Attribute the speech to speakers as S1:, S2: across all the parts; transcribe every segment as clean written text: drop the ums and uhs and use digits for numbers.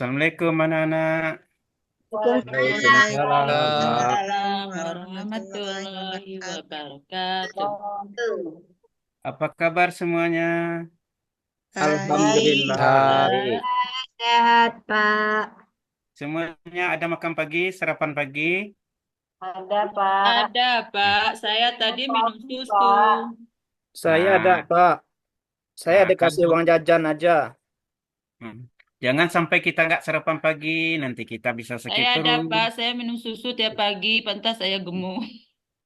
S1: Assalamualaikum anak-anak.
S2: Waalaikumsalam, Pak.
S3: Waalaikumsalam warahmatullahi wabarakatuh.
S1: Apa kabar semuanya?
S3: Baik,
S2: Alhamdulillah.
S1: Baik.
S4: Sehat, Pak.
S1: Semuanya ada makan pagi, sarapan pagi?
S4: Ada, Pak.
S3: ada Pak. Saya tadi minum susu.
S2: Saya ada,
S1: Nah,
S2: Pak. Saya dikasih
S1: kalau
S2: uang jajan aja.
S1: hmm, jangan sampai kita nggak sarapan pagi, nanti kita bisa sakit
S3: Saya ada
S1: perut.
S3: Pak. Saya minum susu tiap pagi. Pantas saya gemuk.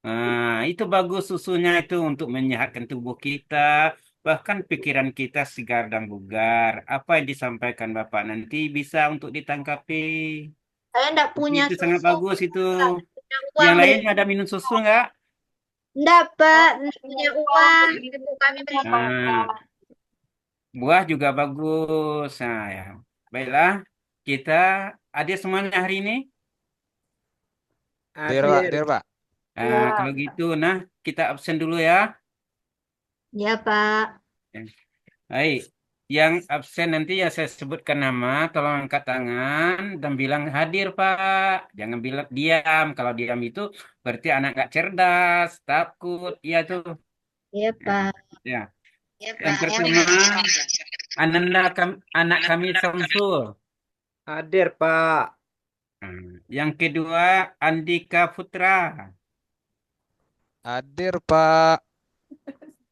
S1: Nah, itu bagus susunya itu untuk menyehatkan tubuh kita, bahkan pikiran kita segar dan bugar. Apa yang disampaikan Bapak nanti bisa untuk ditangkapi.
S4: Saya enggak
S1: Jadi
S4: punya
S1: itu sangat
S4: susu,
S1: bagus itu.
S4: Pak. Punya uang
S1: Yang
S4: beli.
S1: lain ada minum susu nggak?
S4: Enggak, Pak. Enggak punya uang. Ibu kami beli.
S1: Nah, buah juga bagus. Nah, ya. Baiklah, kita hadir semuanya hari ini.
S2: Hadir, Pak.
S1: Nah, kalau gitu, nah kita absen dulu ya.
S4: Ya, Pak.
S1: Baik, yang absen nanti ya saya sebutkan nama, tolong angkat tangan dan bilang hadir Pak. Jangan bilang diam. Kalau diam itu berarti anak nggak cerdas, takut. Iya tuh.
S4: Ya,
S1: Nah,
S4: Pak.
S1: ya.
S4: Ya,
S1: Yang
S4: Pak.
S1: pertama, anak kami Samsul.
S2: Hadir, Pak.
S1: Yang kedua, Andika Putra.
S5: Hadir, Pak.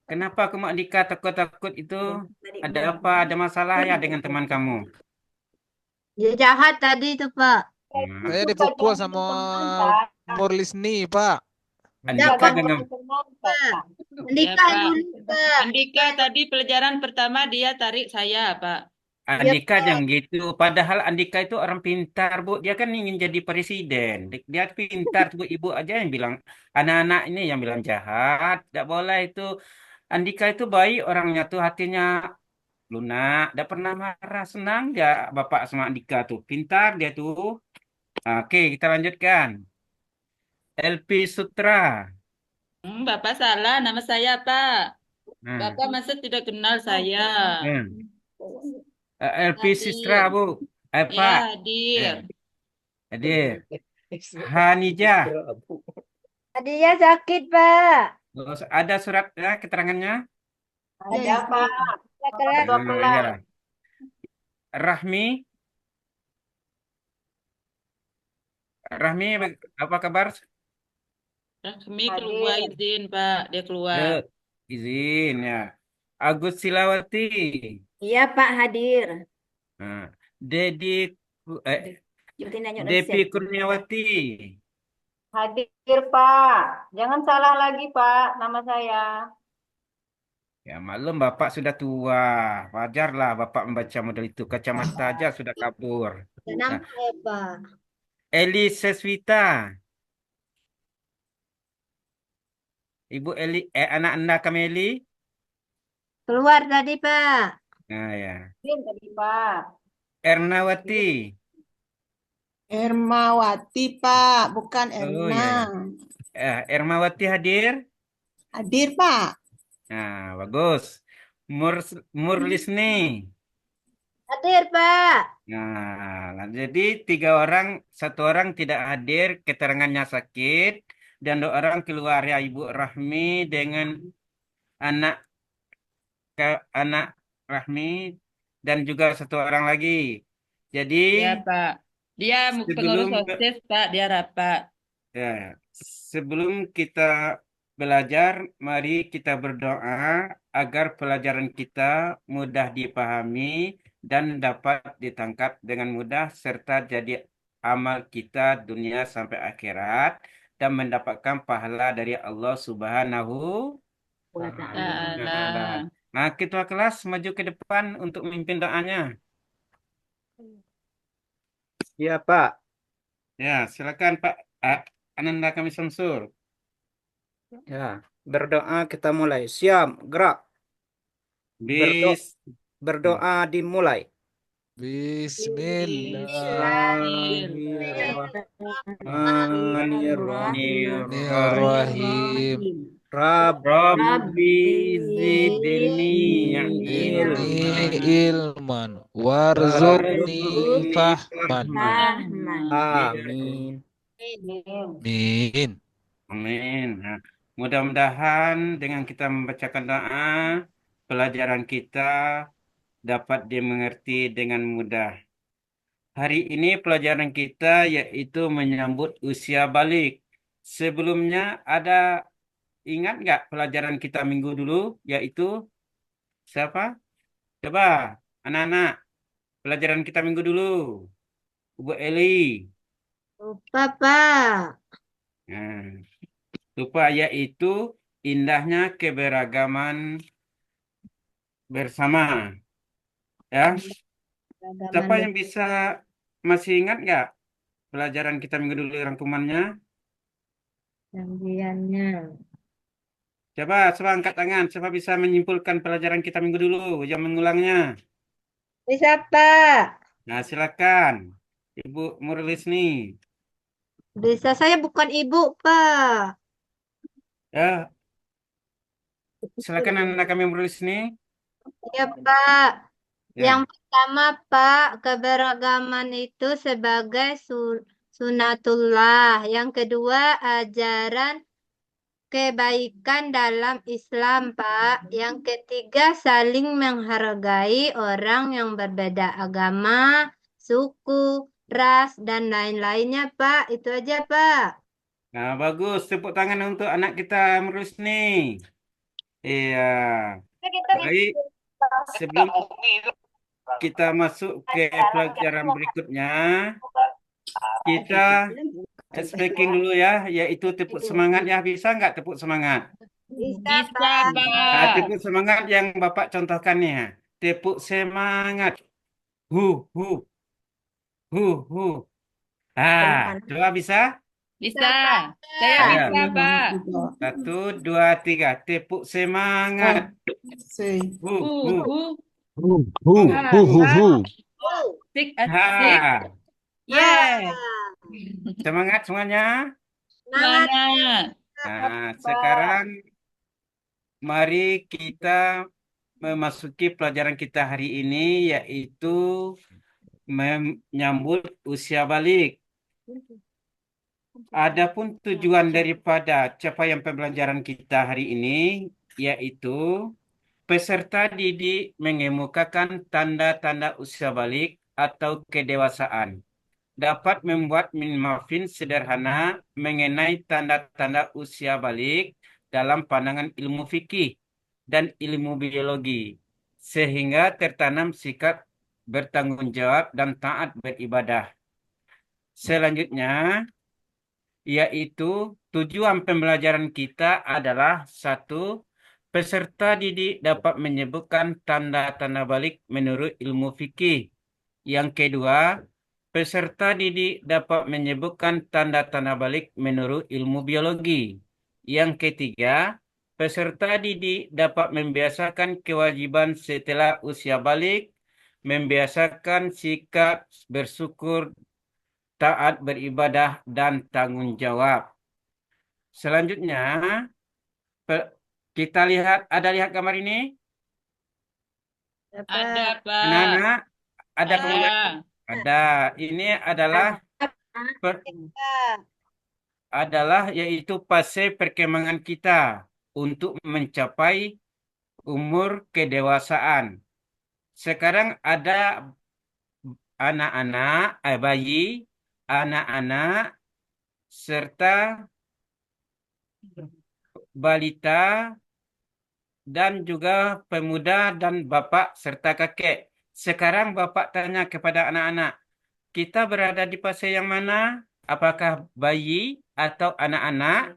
S1: Kenapa kamu Andika takut-takut itu? Ada apa? Ada masalah ya dengan teman kamu?
S4: Dia jahat tadi tuh, Pak.
S1: Hmm.
S5: Saya dipukul sama Murlisni, Pak.
S1: Andika jangan
S4: Pak.
S3: Ya,
S4: Andika
S3: Pak.
S4: dulu, Pak.
S3: Andika tadi pelajaran pertama dia tarik saya, Pak.
S1: Andika jangan gitu. Padahal Andika itu orang pintar, Bu. Dia kan ingin jadi presiden. Dia pintar, Bu. Ibu aja yang bilang anak-anak ini yang bilang jahat. Tidak boleh itu. Andika itu baik orangnya tuh hatinya lunak, tidak pernah marah, senang dia Bapak sama Andika tuh. Pintar dia tuh. Oke, kita lanjutkan. LP Sutra.
S3: Bapak salah, nama saya, Pak.
S1: Nah,
S3: Bapak masa tidak kenal saya?
S1: hmm. LP Sistra,
S3: Hadir.
S1: Bu.
S3: Ya,
S1: Pak.
S3: hadir.
S1: Hadir. Hanijah.
S4: Dia sakit, Pak.
S1: Ada surat ya, keterangannya?
S4: Ada, Pak.
S1: Iyalah. Rahmi. Rahmi, apa kabar?
S3: Resmi keluar izin, Pak. Dia keluar.
S1: Eh, izin ya. Agus Silawati.
S4: Iya, Pak, hadir.
S1: Nah, Dedi eh,
S4: Jutina
S1: Depi Kurniawati.
S4: Hadir, Pak. Jangan salah lagi, Pak, nama saya.
S1: Ya maklum Bapak sudah tua. Wajarlah Bapak membaca model itu. Kacamata aja sudah kabur. Nah,
S4: Nampak, Pak.
S1: Eli Seswita. Ibu Eli, anak Anda kami Eli.
S4: Keluar tadi, Pak.
S1: Nah ya.
S4: Tadi, Pak.
S1: Ernawati.
S6: Ermawati, Pak, bukan
S1: Oh
S6: Erna.
S1: ya. Ermawati hadir.
S6: Hadir, Pak.
S1: Nah, bagus. Murlisni.
S4: Hadir, Pak.
S1: Nah, jadi tiga orang, satu orang tidak hadir, keterangannya sakit, dan dua orang keluar ya Ibu Rahmi dengan anak anak Rahmi dan juga satu orang lagi. Jadi
S3: Ya, Pak. Dia pengurus
S1: sebelum
S3: OSIS, Pak. Dia rapat.
S1: ya, sebelum kita belajar, mari kita berdoa agar pelajaran kita mudah dipahami dan dapat ditangkap dengan mudah serta jadi amal kita dunia sampai akhirat dan mendapatkan pahala dari Allah Subhanahu wa
S3: Ta'ala.
S1: Ta'ala. Nah, ketua kelas maju ke depan untuk memimpin doanya.
S2: Iya, Pak.
S1: Ya, silakan Pak Ananda Kami Samsul.
S2: Ya, berdoa kita mulai. Siap, gerak.
S1: Bis.
S2: Berdoa dimulai.
S5: Bismillahirrahmanirrahim.
S1: Rabbi zidni
S5: Ini
S1: ilman.
S5: ilman. Warzuqni
S1: Warzuqni
S5: fahman.
S1: fahman.
S2: Amin.
S5: Amin.
S1: Amin. Nah, mudah-mudahan dengan kita membacakan doa, pelajaran kita dapat dimengerti dengan mudah. Hari ini pelajaran kita yaitu menyambut usia balik. Sebelumnya ada ingat nggak pelajaran kita minggu dulu yaitu siapa? Coba anak-anak pelajaran kita minggu dulu. Bu Eli.
S7: Lupa, Pak.
S1: Nah, lupa yaitu indahnya keberagaman bersama. Ya, siapa yang bisa masih ingat nggak pelajaran kita minggu dulu rangkumannya?
S7: Sambiannya.
S1: Coba angkat tangan. Siapa bisa menyimpulkan pelajaran kita minggu dulu? Jangan mengulangnya.
S7: Bisa, Pak.
S1: Nah, silakan. Ibu Murlisni.
S7: Bisa, saya bukan ibu, Pak.
S1: Ya, silakan anak kami Murlisni.
S7: Ya, Pak.
S1: Ya.
S7: Yang pertama, Pak, keberagaman itu sebagai sunatullah. Yang kedua, ajaran kebaikan dalam Islam, Pak. Yang ketiga, saling menghargai orang yang berbeda agama, suku, ras, dan lain-lainnya, Pak. Itu aja, Pak.
S1: Nah, bagus. Tepuk tangan untuk anak kita Murlisni. Iya. Baik. Sebelum kita masuk ke pelajaran berikutnya, kita speaking dulu ya, yaitu tepuk semangat ya. Bisa nggak tepuk semangat?
S7: Bisa,
S3: Bisa,
S7: Pak.
S1: Nah,
S3: Pak.
S1: tepuk semangat yang Bapak contohkan nih ya. Tepuk semangat. Hu, hu, hu, hu. Ah, coba bisa?
S3: Bisa. Saya
S1: Ayo.
S3: bisa, Pak.
S1: 1, 2, 3. Tepuk semangat. Hu, hu, hu, hu.
S3: Asik, asik.
S1: Ha.
S3: Yeah.
S1: Semangat semuanya.
S3: Semangat.
S1: Nah, sekarang mari kita memasuki pelajaran kita hari ini yaitu menyambut usia balik. Adapun tujuan daripada capaian pembelajaran kita hari ini yaitu peserta didik mengemukakan tanda-tanda usia balik atau kedewasaan. Dapat membuat minimafin sederhana mengenai tanda-tanda usia balik dalam pandangan ilmu fikih dan ilmu biologi, sehingga tertanam sikap bertanggung jawab dan taat beribadah. Selanjutnya, yaitu tujuan pembelajaran kita adalah satu, peserta didik dapat menyebutkan tanda-tanda balik menurut ilmu fikih. Yang kedua, peserta didik dapat menyebutkan tanda-tanda balik menurut ilmu biologi. Yang ketiga, peserta didik dapat membiasakan kewajiban setelah usia balik, membiasakan sikap bersyukur, taat beribadah, dan tanggung jawab. Selanjutnya, kita ada lihat gambar ini?
S3: Ada, Pak.
S1: Anak-anak, ada kemudian?
S3: Ada.
S1: Ada. Ini adalah yaitu fase perkembangan kita untuk mencapai umur kedewasaan. Sekarang ada anak-anak, bayi, anak-anak, serta balita, dan juga pemuda dan bapak serta kakek. Sekarang bapak tanya kepada anak-anak, kita berada di fase yang mana? Apakah bayi atau anak-anak?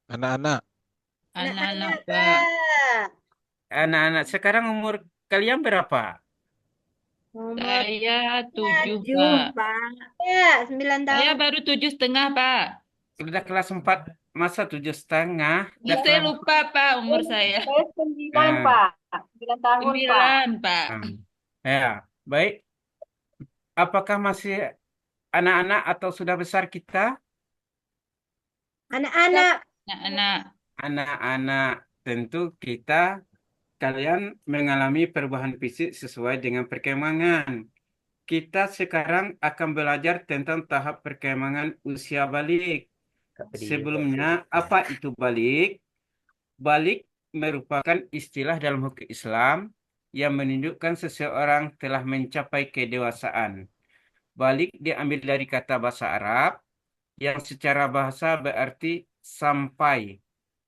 S5: Anak-anak.
S3: Anak-anak, Pak.
S1: Anak-anak. Sekarang umur kalian berapa?
S3: Saya 7,
S7: Pak.
S3: Pak.
S7: Ya, 9 tahun.
S3: Saya baru 7,5, Pak.
S1: Sudah kelas 4, masa 7,5?
S3: Ya, saya lupa, Pak, umur saya.
S4: Saya 9,
S1: Nah.
S4: Pak. 9 tahun, Pak.
S3: 9, Pak.
S1: Ya, baik. Apakah masih anak-anak atau sudah besar kita?
S7: Anak-anak.
S3: Anak-anak.
S1: Anak-anak. Tentu kita kalian mengalami perubahan fisik sesuai dengan perkembangan. Kita sekarang akan belajar tentang tahap perkembangan usia balik. Sebelumnya, apa itu balik? Balik merupakan istilah dalam hukum Islam yang menunjukkan seseorang telah mencapai kedewasaan. Balik diambil dari kata bahasa Arab yang secara bahasa berarti sampai.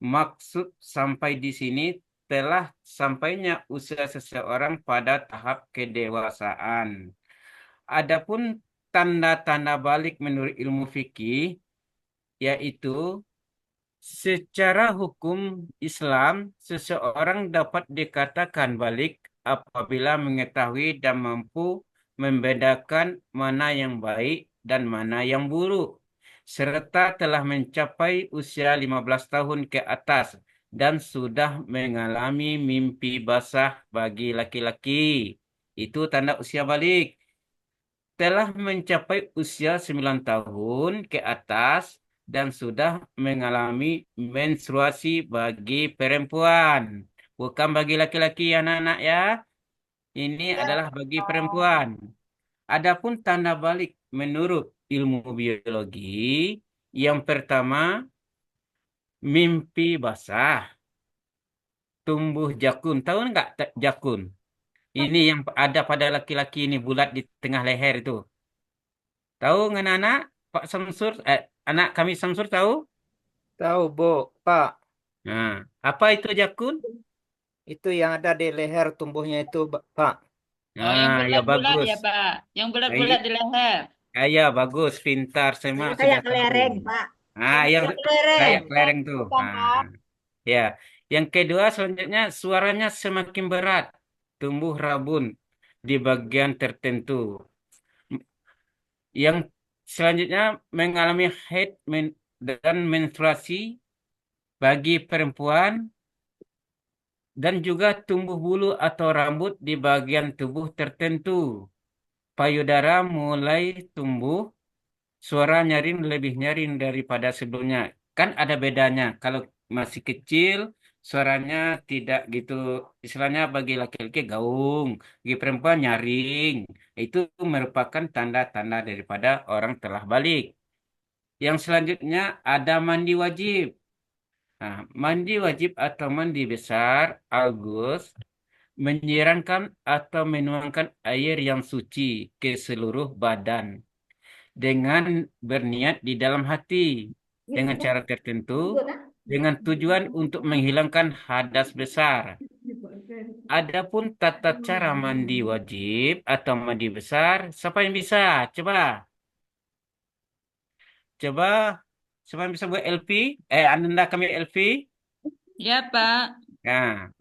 S1: Maksud sampai di sini telah sampainya usia seseorang pada tahap kedewasaan. Adapun tanda-tanda balik menurut ilmu fikih yaitu secara hukum Islam seseorang dapat dikatakan balik apabila mengetahui dan mampu membedakan mana yang baik dan mana yang buruk, serta telah mencapai usia 15 tahun ke atas dan sudah mengalami mimpi basah bagi laki-laki. Itu tanda usia balik. Telah mencapai usia 9 tahun ke atas dan sudah mengalami menstruasi bagi perempuan. Bukan bagi laki-laki anak-anak ya. Ini adalah bagi perempuan. Adapun tanda balik menurut ilmu biologi, yang pertama mimpi basah, tumbuh jakun. Tahu nggak jakun? Ini yang ada pada laki-laki ini bulat di tengah leher itu. Tahu nggak anak? Pak Samsur, anak kami Samsur tahu?
S2: Tahu, Bu, Pak.
S1: Nah, apa itu jakun?
S2: Itu yang ada di leher tumbuhnya itu, Pak.
S3: Oh, yang
S1: Nah, ya
S3: bulat-bulat
S1: bagus.
S3: ya, Pak. Yang
S1: Nah,
S3: bulat-bulat di leher.
S1: ya bagus, pintar, semua
S6: Kayak
S1: sudah tahu.
S6: kelereng, Pak.
S1: Nah, yang
S7: Kayak kelereng.
S1: kayak kelereng tuh.
S4: Bukan, Pak.
S1: Nah, ya. Yang kedua selanjutnya suaranya semakin berat, tumbuh rabun di bagian tertentu. Yang selanjutnya mengalami haid dan menstruasi bagi perempuan dan juga tumbuh bulu atau rambut di bagian tubuh tertentu. Payudara mulai tumbuh, suara nyaring lebih nyaring daripada sebelumnya. Kan ada bedanya. Kalau masih kecil, suaranya tidak gitu, istilahnya bagi laki-laki gaung, bagi perempuan nyaring. Itu merupakan tanda-tanda daripada orang telah balik. Yang selanjutnya ada mandi wajib. Nah, mandi wajib atau mandi besar, Agus, menyiramkan atau menuangkan air yang suci ke seluruh badan dengan berniat di dalam hati dengan cara tertentu dengan tujuan untuk menghilangkan hadas besar. Adapun tata cara mandi wajib atau mandi besar, siapa yang bisa? Coba, coba, siapa yang bisa buat LP? Anda kami LP?
S3: Ya, Pak.
S1: Nah,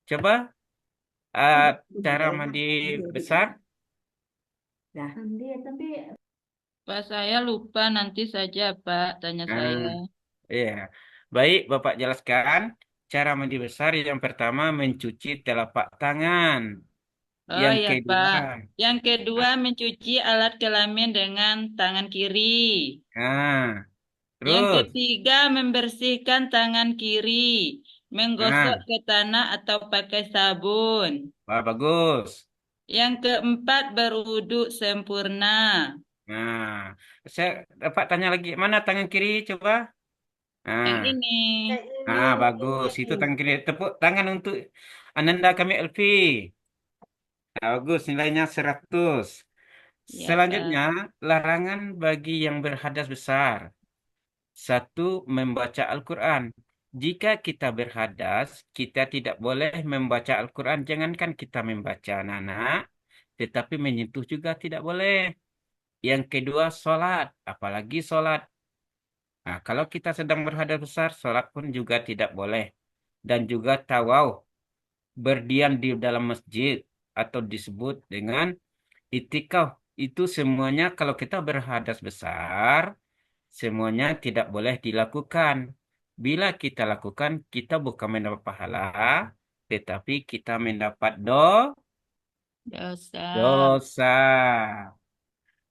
S1: coba cara mandi besar.
S3: Pak, saya lupa nanti saja, Pak, tanya
S1: Nah,
S3: saya.
S1: iya. Baik, Bapak jelaskan. Cara mandi besar yang pertama mencuci telapak tangan.
S3: Oh
S1: Yang
S3: ya,
S1: kedua,
S3: Pak. Yang kedua, mencuci alat kelamin dengan tangan kiri.
S1: nah,
S3: Yang
S1: terus,
S3: ketiga, membersihkan tangan kiri, menggosok
S1: nah,
S3: ke tanah atau pakai sabun.
S1: wah, bagus.
S3: Yang keempat, berwudu sempurna.
S1: Nah, saya dapat tanya lagi, mana tangan kiri? Coba.
S3: Yang
S1: Nah,
S3: ini.
S1: bagus. Itu tangan kiri. Tepuk tangan untuk Ananda kami Elvi. Nah, bagus, nilainya 100.
S3: Ya,
S1: Selanjutnya,
S3: Pak.
S1: larangan bagi yang berhadas besar. Satu, membaca Al-Quran. Jika kita berhadas, kita tidak boleh membaca Al-Quran. Jangankan kita membaca anak-anak, tetapi menyentuh juga tidak boleh. Yang kedua, sholat. Apalagi sholat. Nah, kalau kita sedang berhadas besar, sholat pun juga tidak boleh. Dan juga tawaf, berdiam di dalam masjid atau disebut dengan itikaf. Itu semuanya kalau kita berhadas besar, semuanya tidak boleh dilakukan. Bila kita lakukan, kita bukan mendapat pahala, tetapi kita mendapat
S3: Dosa.
S1: dosa.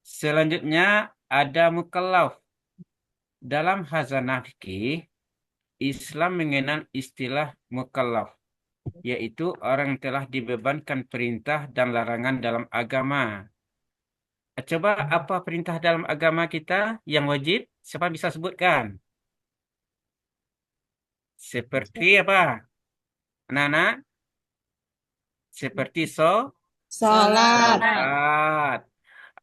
S1: Selanjutnya ada mukallaf. Dalam khazanah fikih, Islam mengenal istilah mukallaf. yaitu orang yang telah dibebankan perintah dan larangan dalam agama. Coba apa perintah dalam agama kita yang wajib? Siapa bisa sebutkan? Seperti apa? Anak-anak? Seperti
S6: Sholat.
S1: salat,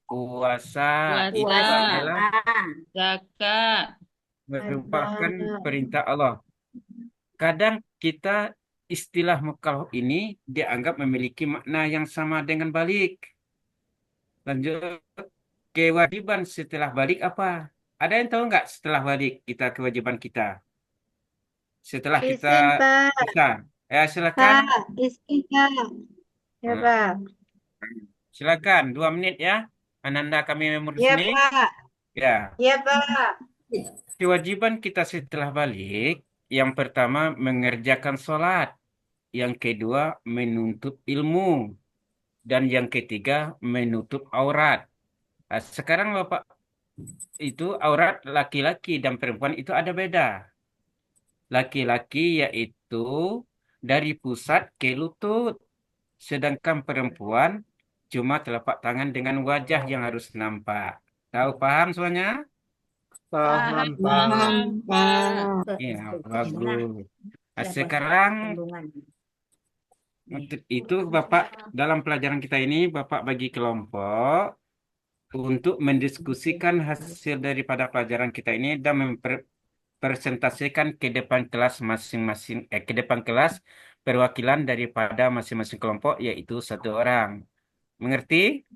S1: puasa, itu
S3: Puasa,
S1: adalah
S3: zakat,
S1: merupakan perintah Allah. Kadang kita istilah mukallaf ini dianggap memiliki makna yang sama dengan balik. Lanjut, kewajiban setelah balik apa? Ada yang tahu nggak setelah balik kita kewajiban kita? Setelah kita
S7: Izin, Pak.
S1: bisa. Ya, silakan.
S7: Pak, izin, Pak. Ya,
S1: Hmm,
S7: Pak.
S1: Silakan, 2 menit ya. Ananda kami mengurus
S7: Ya,
S1: ini.
S7: Pak.
S1: Ya,
S7: Ya, Pak.
S1: kewajiban kita setelah balik, yang pertama mengerjakan sholat, yang kedua menuntut ilmu, dan yang ketiga menutup aurat. Nah, sekarang Bapak itu aurat laki-laki dan perempuan itu ada beda. Laki-laki yaitu dari pusat ke lutut, sedangkan perempuan cuma telapak tangan dengan wajah yang harus nampak. Tahu paham semuanya?
S2: Paham, Pak.
S6: Paham, Pak.
S1: Ya, bagus. Nah, sekarang untuk itu Bapak dalam pelajaran kita ini Bapak bagi kelompok untuk mendiskusikan hasil daripada pelajaran kita ini dan mempresentasikan ke depan kelas masing-masing ke depan kelas perwakilan daripada masing-masing kelompok yaitu 1 orang. Mengerti?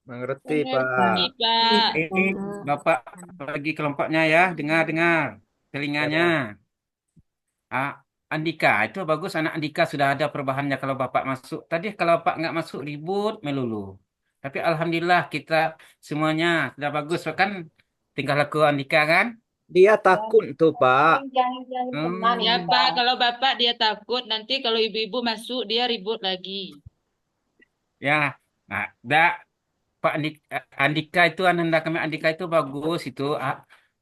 S2: Mengerti,
S3: mengerti,
S2: Pak.
S3: Pak.
S1: Ini Bapak bagi kelompoknya ya, dengar telinganya. Ah, Andika, itu bagus anak Andika sudah ada perubahannya kalau Bapak masuk. Tadi kalau Bapak nggak masuk ribut melulu. Tapi Alhamdulillah kita semuanya sudah bagus kan? Tingkah laku Andika kan?
S2: Dia takut tuh, Pak.
S4: Jangan teman
S3: Ya,
S4: ini,
S3: Pak,
S4: Pak.
S3: kalau Bapak dia takut, nanti kalau ibu-ibu masuk, dia ribut lagi.
S1: Ya, nah, Pak Andika itu Ananda kami Andika itu bagus itu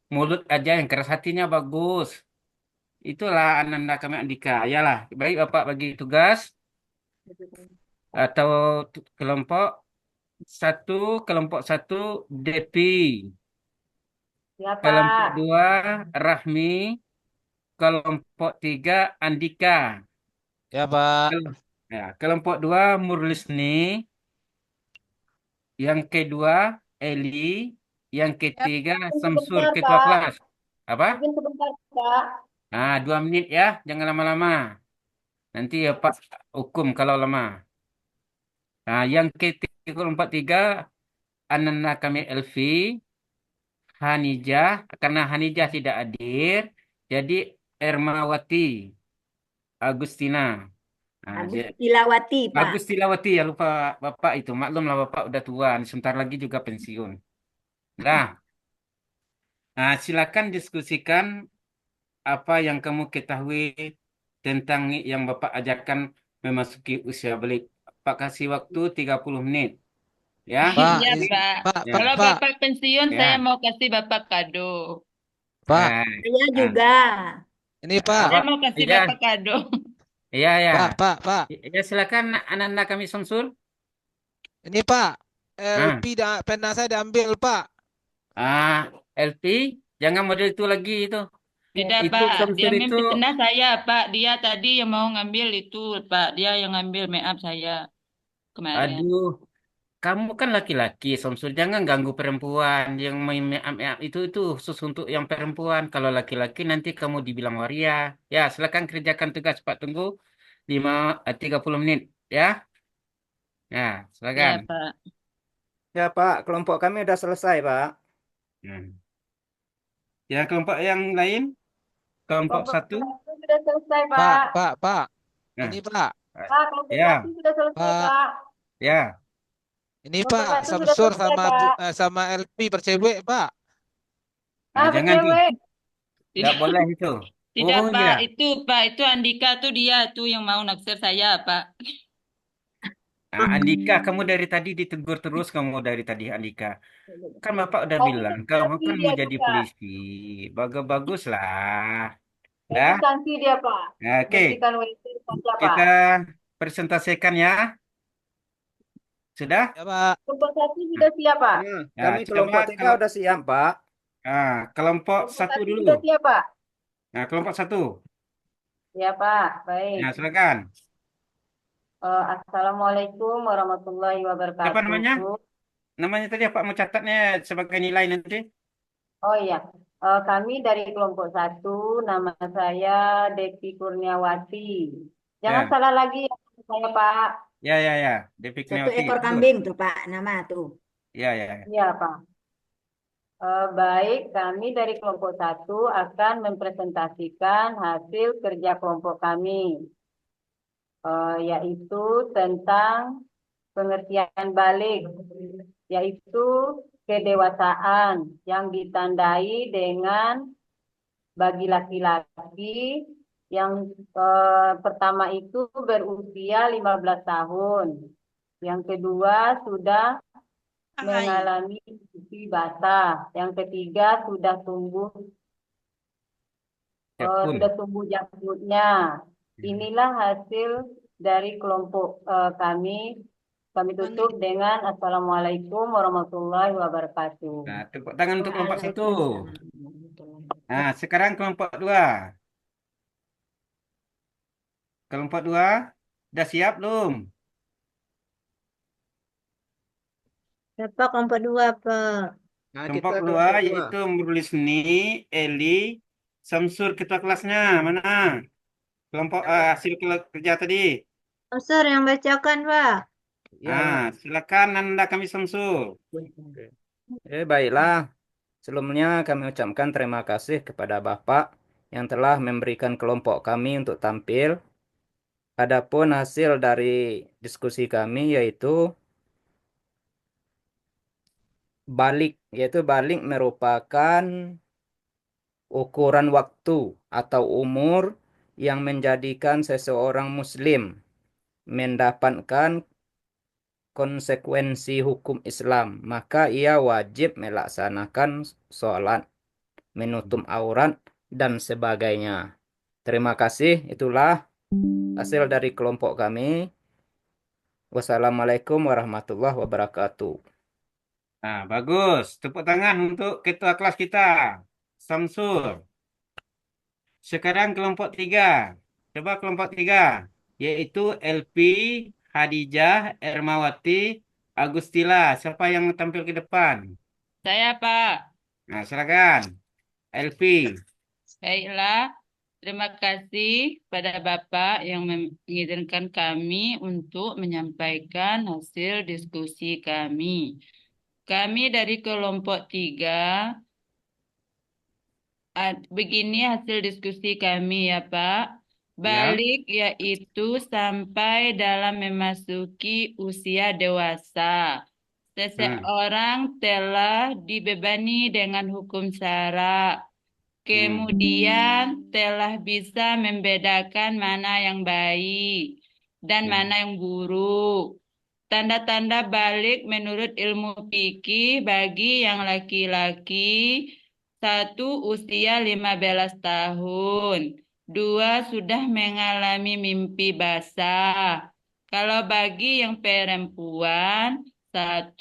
S1: mulut aja yang keras hatinya bagus. Itulah Ananda kami Andika. Yalah, baik Bapak bagi tugas atau kelompok satu, kelompok satu Depi,
S4: Ya,
S1: kelompok
S4: Pak.
S1: 2 Rahmi, kelompok 3 Andika,
S5: Ya, Pak.
S1: kelompok 2 Murlisni, yang kedua Eli, yang ketiga Samsur
S4: Sebentar,
S1: ketua
S4: Pak.
S1: kelas. Apa?
S4: Mungkin sebentar, Pak.
S1: 2 menit ya, jangan lama-lama. Nanti ya Pak hukum kalau lama. Yang ketiga kelompok 3 Ananda kami Elvi, Hanijah, karena Hanijah tidak hadir, jadi Ermawati, Agustina.
S4: Tilawati, Pak.
S1: Agus Tilawati ya lupa Bapak itu. Maklumlah Bapak udah tua, sebentar lagi juga pensiun. Nah, silakan diskusikan apa yang kamu ketahui tentang yang Bapak ajarkan memasuki usia balik. Pak kasih waktu 30 menit. Ya.
S5: Pak,
S3: Ya,
S5: ini-
S3: Pak.
S5: Pak,
S1: Ya.
S3: Kalau
S5: Pak,
S3: Bapak pensiun,
S1: Ya.
S3: saya mau kasih Bapak kado.
S5: Pak,
S1: Nah,
S4: Saya juga.
S5: ini Pak,
S3: Saya mau kasih
S1: Iya.
S3: Bapak kado.
S1: Iya, ya.
S5: Pak,
S1: Ya silakan anak-anak kami Samsul.
S5: ini Pak, LP pena saya diambil Pak.
S1: LP, jangan model itu lagi itu.
S3: Tidak,
S1: Itu
S3: Pak.
S1: Samsul
S3: Dia
S1: itu.
S3: mempitnah saya, Pak. Dia tadi yang mau ngambil itu, Pak. Dia yang ngambil make up saya kemarin.
S1: Aduh, kamu kan laki-laki, Samsul. Jangan ganggu perempuan yang main make up itu khusus untuk yang perempuan. Kalau laki-laki nanti kamu dibilang waria. Ya, silakan kerjakan tugas Pak. Tunggu 30 menit ya. Ya,
S3: Ya,
S1: silakan.
S3: Pak.
S2: Ya, Pak. Kelompok kami udah selesai, Pak.
S1: Ya, kelompok yang lain, kelompok
S4: Kelompok
S1: 1.
S4: satu sudah selesai,
S5: Pak,
S4: Pak.
S5: Pak,
S1: Nah,
S5: ini Pak,
S4: Pak, kelompok
S1: Ya.
S4: satu sudah selesai,
S5: Pak.
S4: Pak.
S1: ya.
S5: ini
S4: Kelompok
S5: Pak,
S4: satu sudah
S5: Samsur
S4: selesai,
S5: sama
S4: Pak.
S5: sama LP bercewek Pak.
S1: Jangan tuh.
S4: cewek.
S1: Nggak boleh itu.
S3: Tidak,
S1: Oh,
S3: Pak.
S1: iya.
S3: Pak. Itu Andika tuh dia tuh yang mau naksir saya, Pak.
S1: Andika, kamu dari tadi ditegur terus kamu dari tadi Andika. Kan Bapak udah
S4: Mau
S1: bilang
S4: ikut
S1: kamu
S4: lagi
S1: kan
S4: dia
S1: mau jadi
S4: juga.
S1: polisi. Bagus-bagus lah. Sudah?
S4: Efisiensi dia, Pak.
S1: Ya, oke.
S4: Bersihkan WC saja, Pak.
S1: Kita presentasikan ya. Sudah?
S5: Ya, Pak.
S4: Kelompok satu sudah siap, Pak.
S2: Ya,
S1: Ya,
S2: kami
S1: coba
S2: kelompok 3
S1: kalau
S2: udah siap, Pak.
S1: kelompok
S4: Kelompok
S1: satu
S4: satu
S1: dulu.
S4: sudah siap, Pak.
S1: Nah, kelompok satu.
S4: Ya, Pak. Baik.
S1: Ya, silakan.
S4: Assalamualaikum warahmatullahi
S1: Siapa namanya?
S4: wabarakatuh.
S1: Namanya tadi Pak mau catatnya sebagai nilai nanti.
S4: Oh iya, kami dari kelompok satu, nama saya Devi Kurniawati. Jangan
S1: Ya,
S4: salah lagi ya, saya Pak.
S1: ya, ya, ya. Devi
S6: Satu
S1: Kurniawati.
S6: ekor
S1: Bagus.
S6: kambing tuh Pak, nama tuh.
S1: Ya, ya, ya.
S4: Iya Pak. Baik, kami dari kelompok satu akan mempresentasikan hasil kerja kelompok kami, yaitu tentang pengertian balik, yaitu kedewasaan yang ditandai dengan bagi laki-laki yang pertama itu berusia 15 tahun. Yang kedua sudah mengalami mimpi basah. Yang ketiga sudah tumbuh
S1: Siapun.
S4: jangkutnya. Inilah hasil dari kelompok kami. Kami tutup dengan Assalamualaikum warahmatullahi wabarakatuh.
S1: Nah, tepuk tangan untuk kelompok satu.
S6: Waalaikumsalam.
S1: Nah, sekarang kelompok dua. Kelompok dua, udah siap belum?
S7: Siapa kelompok 2, Pak?
S2: Nah,
S1: Kelompok
S2: kita
S1: kedua
S2: kelompok 2.
S1: yaitu Murlisni, Eli, Samsur ketua kelasnya. Mana? Kelompok hasil kerja tadi.
S7: Unsur yang bacakan, Pak.
S2: Ya, ya.
S1: Silakan Anda kami Samsur.
S2: Baiklah. Sebelumnya kami ucapkan terima kasih kepada Bapak yang telah memberikan kelompok kami untuk tampil. Adapun hasil dari diskusi kami yaitu balik merupakan ukuran waktu atau umur yang menjadikan seseorang muslim mendapatkan konsekuensi hukum Islam, maka ia wajib melaksanakan sholat, menutup aurat, dan sebagainya. Terima kasih, itulah hasil dari kelompok kami. Wassalamualaikum warahmatullahi wabarakatuh.
S1: Nah, bagus. Tepuk tangan untuk ketua kelas kita, Samsur. Sekarang kelompok tiga. Coba kelompok tiga, yaitu LP, Hadijah, Ermawati, Agustila. Siapa yang tampil ke depan?
S3: Saya, Pak.
S1: Nah, silakan. LP.
S3: Baiklah, terima kasih pada Bapak yang mengizinkan kami untuk menyampaikan hasil diskusi kami. Kami dari kelompok 3, begini hasil diskusi kami ya Pak. Balik yaitu sampai dalam memasuki usia dewasa. Seseorang telah dibebani dengan hukum syara. Kemudian telah bisa membedakan mana yang baik dan mana yang buruk. Tanda-tanda balik menurut ilmu fikih bagi yang laki-laki: 1. Usia 15 tahun. 2. Sudah mengalami mimpi basah. Kalau bagi yang perempuan, 1.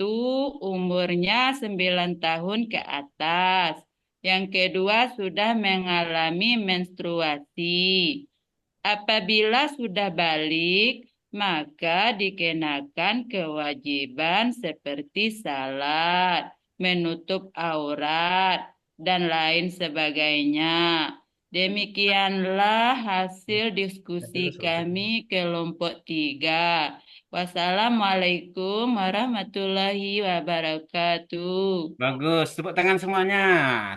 S3: Umurnya 9 tahun ke atas. Yang kedua, sudah mengalami menstruasi. Apabila sudah balik, maka dikenakan kewajiban seperti salat, menutup aurat, dan lain sebagainya. Demikianlah hasil diskusi kami kelompok 3. Wassalamualaikum warahmatullahi wabarakatuh.
S1: Bagus, tepuk tangan semuanya.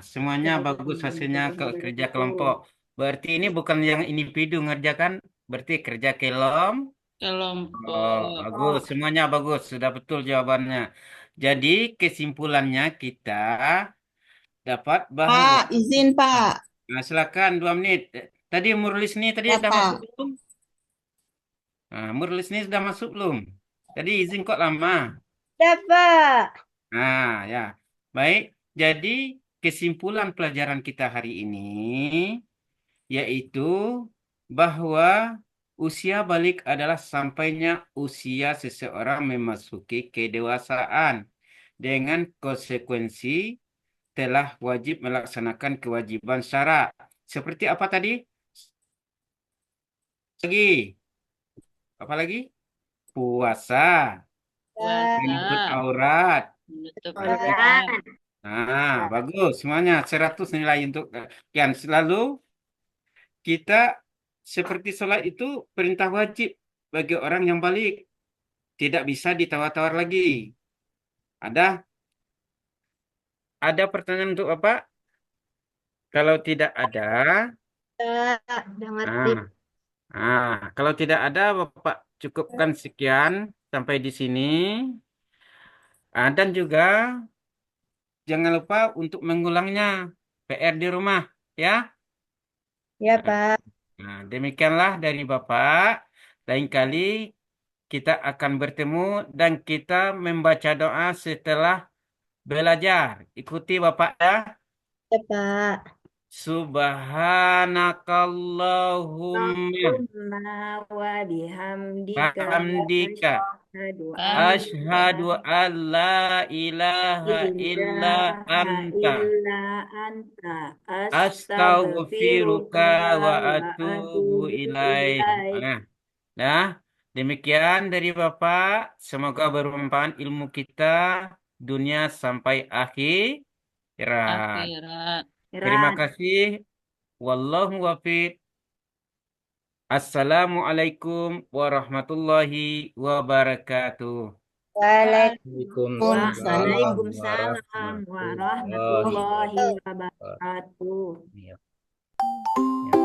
S1: Semuanya bagus hasilnya kerja kelompok. Berarti ini bukan yang individu ngerjakan, berarti kerja
S3: Kelompok.
S1: bagus, semuanya bagus, sudah betul jawabannya. Jadi kesimpulannya kita dapat bahwa
S6: Pak, izin Pak.
S1: Nah, silakan 2 menit. Tadi Murlis ini tadi
S6: Ya,
S1: sudah
S6: Pak.
S1: masuk belum? Nah, Murlis ini sudah masuk belum? Tadi izin kok lama.
S7: Siapa?
S1: Nah, ya. Baik. Jadi kesimpulan pelajaran kita hari ini yaitu bahwa usia balik adalah sampainya usia seseorang memasuki kedewasaan dengan konsekuensi telah wajib melaksanakan kewajiban syara. Seperti apa tadi? Lagi. Apa lagi? Puasa, menutup
S3: Puasa,
S1: aurat.
S3: menutup
S1: Nah,
S3: aurat.
S1: bagus semuanya. 100 nilai untuk kalian. Selalu kita seperti sholat itu perintah wajib bagi orang yang balik. Tidak bisa ditawar-tawar lagi. Ada pertanyaan untuk Bapak? Kalau tidak ada,
S7: Udah ngerti.
S1: kalau tidak ada, Bapak cukupkan sekian sampai di sini. Dan juga jangan lupa untuk mengulangnya PR di rumah, ya.
S7: Ya, Pak.
S1: Demikianlah dari Bapak. Lain kali kita akan bertemu dan kita membaca doa setelah belajar. Ikuti Bapak ya.
S7: Ya, Pak.
S1: Subhanakallahumma
S6: Allahumma wa bihamdika
S1: hamdika
S6: asyhadu
S1: asyhadu an la ilaha illa anta
S6: illa anta
S1: astaghfiruka
S6: astaghfiruka
S1: wa
S6: wa
S1: atubu
S6: atubu
S1: ilaik.
S6: ilaik.
S1: Nah, demikian dari Bapak. Semoga bermanfaat ilmu kita dunia sampai akhirat.
S3: Akhirat.
S1: Terima kasih. Wallahu wafiq. Assalamualaikum warahmatullahi wabarakatuh.
S2: Waalaikumsalam
S6: Waalaikumsalam
S2: warahmatullahi
S6: warahmatullahi wabarakatuh.
S2: wabarakatuh.